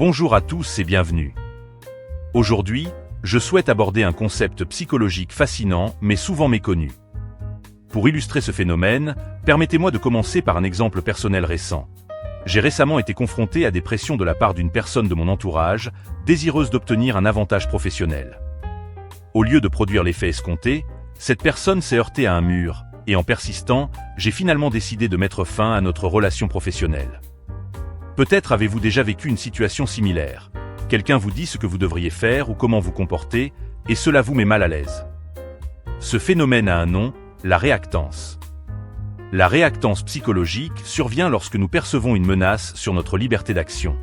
Bonjour à tous et bienvenue. Aujourd'hui, je souhaite aborder un concept psychologique fascinant mais souvent méconnu. Pour illustrer ce phénomène, permettez-moi de commencer par un exemple personnel récent. J'ai récemment été confronté à des pressions de la part d'une personne de mon entourage, désireuse d'obtenir un avantage professionnel. Au lieu de produire l'effet escompté, cette personne s'est heurtée à un mur, et en persistant, j'ai finalement décidé de mettre fin à notre relation professionnelle. Peut-être avez-vous déjà vécu une situation similaire. Quelqu'un vous dit ce que vous devriez faire ou comment vous comporter, et cela vous met mal à l'aise. Ce phénomène a un nom, la réactance. La réactance psychologique survient lorsque nous percevons une menace sur notre liberté d'action.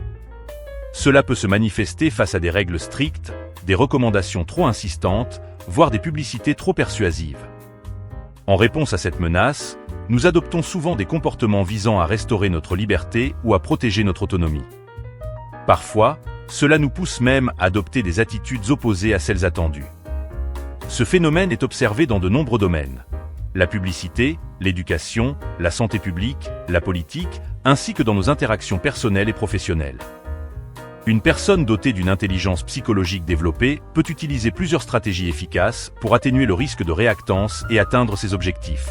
Cela peut se manifester face à des règles strictes, des recommandations trop insistantes, voire des publicités trop persuasives. En réponse à cette menace, nous adoptons souvent des comportements visant à restaurer notre liberté ou à protéger notre autonomie. Parfois, cela nous pousse même à adopter des attitudes opposées à celles attendues. Ce phénomène est observé dans de nombreux domaines. La publicité, l'éducation, la santé publique, la politique, ainsi que dans nos interactions personnelles et professionnelles. Une personne dotée d'une intelligence psychologique développée peut utiliser plusieurs stratégies efficaces pour atténuer le risque de réactance et atteindre ses objectifs.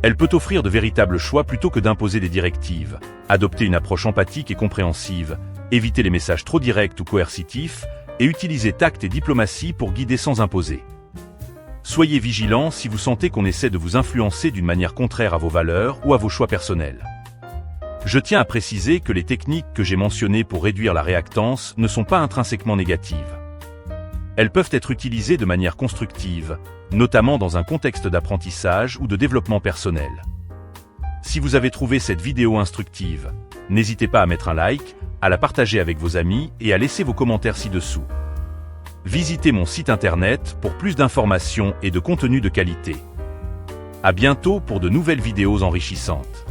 Elle peut offrir de véritables choix plutôt que d'imposer des directives, adopter une approche empathique et compréhensive, éviter les messages trop directs ou coercitifs, et utiliser tact et diplomatie pour guider sans imposer. Soyez vigilants si vous sentez qu'on essaie de vous influencer d'une manière contraire à vos valeurs ou à vos choix personnels. Je tiens à préciser que les techniques que j'ai mentionnées pour réduire la réactance ne sont pas intrinsèquement négatives. Elles peuvent être utilisées de manière constructive, notamment dans un contexte d'apprentissage ou de développement personnel. Si vous avez trouvé cette vidéo instructive, n'hésitez pas à mettre un like, à la partager avec vos amis et à laisser vos commentaires ci-dessous. Visitez mon site internet pour plus d'informations et de contenus de qualité. À bientôt pour de nouvelles vidéos enrichissantes.